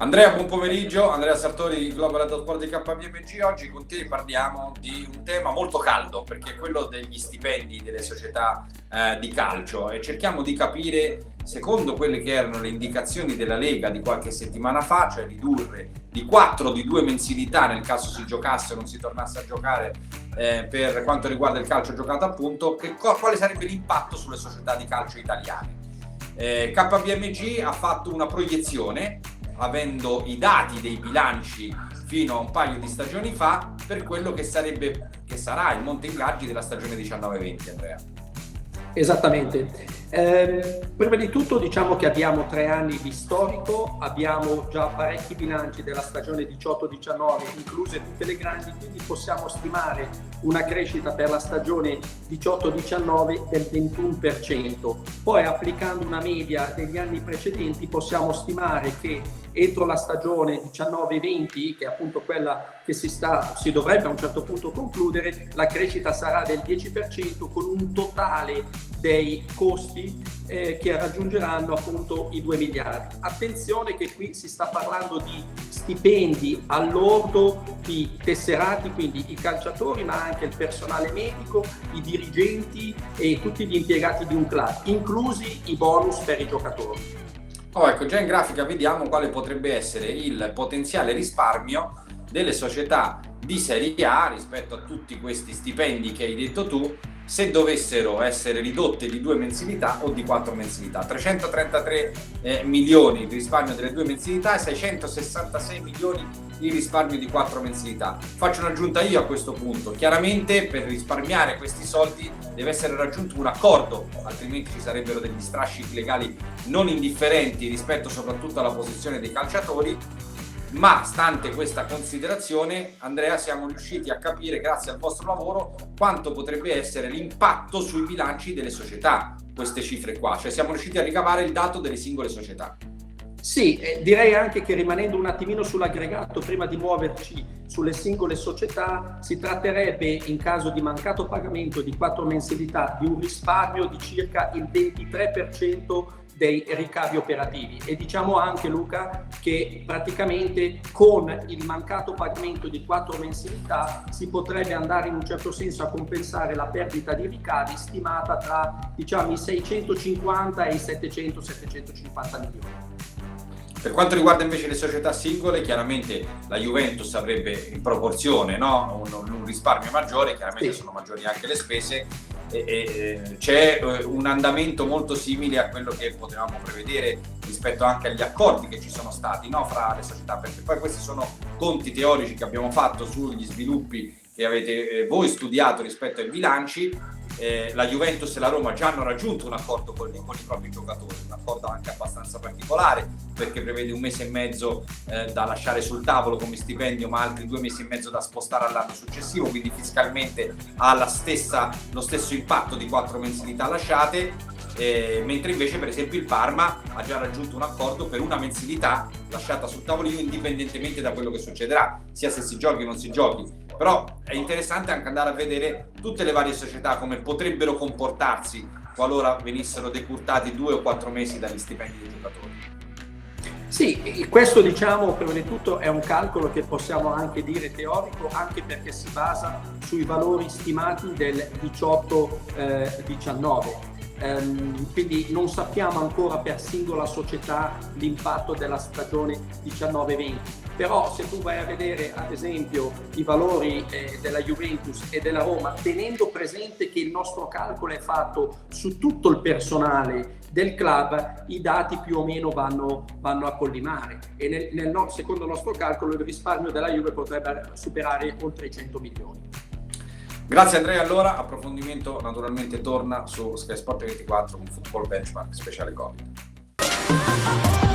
Andrea, buon pomeriggio. Andrea Sartori, Global Head of Sport di KPMG. Oggi con te parliamo di un tema molto caldo, perché è quello degli stipendi delle società di calcio, e cerchiamo di capire, secondo quelle che erano le indicazioni della Lega di qualche settimana fa, cioè ridurre di 4 di 2 mensilità nel caso si giocasse o non si tornasse a giocare per quanto riguarda il calcio giocato, appunto, quale sarebbe l'impatto sulle società di calcio italiane. KPMG ha fatto una proiezione, avendo i dati dei bilanci fino a un paio di stagioni fa, per quello che sarà il monte ingaggi della stagione 19-20, Andrea. Esattamente. Prima di tutto diciamo che abbiamo 3 anni di storico, abbiamo già parecchi bilanci della stagione 18-19, incluse tutte le grandi, quindi possiamo stimare una crescita per la stagione 18-19 del 21%. Poi, applicando una media degli anni precedenti, possiamo stimare che entro la stagione 19-20, che è appunto quella che si dovrebbe a un certo punto concludere, la crescita sarà del 10%, con un totale dei costi che raggiungeranno appunto i 2 miliardi. Attenzione che qui si sta parlando di stipendi all'ordo di tesserati, quindi i calciatori, ma anche il personale medico, i dirigenti e tutti gli impiegati di un club, inclusi i bonus per i giocatori. Ecco, già in grafica vediamo quale potrebbe essere il potenziale risparmio delle società di Serie A rispetto a tutti questi stipendi che hai detto tu, se dovessero essere ridotte di 2 mensilità o di 4 mensilità. 333 milioni di risparmio delle 2 mensilità e 666 milioni di risparmio di 4 mensilità. Faccio un'aggiunta io a questo punto. Chiaramente, per risparmiare questi soldi deve essere raggiunto un accordo, altrimenti ci sarebbero degli strascichi legali non indifferenti rispetto soprattutto alla posizione dei calciatori. Ma stante questa considerazione, Andrea, siamo riusciti a capire, grazie al vostro lavoro, quanto potrebbe essere l'impatto sui bilanci delle società, queste cifre qua, cioè siamo riusciti a ricavare il dato delle singole società. Sì, direi anche che, rimanendo un attimino sull'aggregato, prima di muoverci sulle singole società, si tratterebbe, in caso di mancato pagamento di 4 mensilità, di un risparmio di circa il 23% dei ricavi operativi. E diciamo anche, Luca, che praticamente con il mancato pagamento di 4 mensilità si potrebbe andare in un certo senso a compensare la perdita di ricavi stimata tra, diciamo, i 650 e i 700-750 milioni. Per quanto riguarda invece le società singole, chiaramente la Juventus avrebbe in proporzione, no, un risparmio maggiore, chiaramente sono maggiori anche le spese, e c'è un andamento molto simile a quello che potevamo prevedere rispetto anche agli accordi che ci sono stati, no, fra le società, perché poi questi sono conti teorici che abbiamo fatto sugli sviluppi che avete voi studiato rispetto ai bilanci. La Juventus e la Roma già hanno raggiunto un accordo con i propri giocatori, un accordo anche abbastanza particolare, perché prevede 1 mese e mezzo da lasciare sul tavolo come stipendio, ma altri 2 mesi e mezzo da spostare all'anno successivo, quindi fiscalmente ha lo stesso impatto di 4 mensilità lasciate, mentre invece per esempio il Parma ha già raggiunto un accordo per 1 mensilità lasciata sul tavolino, indipendentemente da quello che succederà, sia se si giochi o non si giochi. Però è interessante anche andare a vedere tutte le varie società come potrebbero comportarsi qualora venissero decurtati 2 o 4 mesi dagli stipendi dei giocatori. Sì, questo, diciamo, prima di tutto è un calcolo che possiamo anche dire teorico, anche perché si basa sui valori stimati del 18-19. Quindi non sappiamo ancora per singola società l'impatto della stagione 19-20, però se tu vai a vedere ad esempio i valori della Juventus e della Roma, tenendo presente che il nostro calcolo è fatto su tutto il personale del club, i dati più o meno vanno a collimare, e secondo il nostro calcolo il risparmio della Juve potrebbe superare oltre i 100 milioni. Grazie Andrea, allora approfondimento naturalmente torna su Sky Sport 24 con Football Benchmark speciale Covid.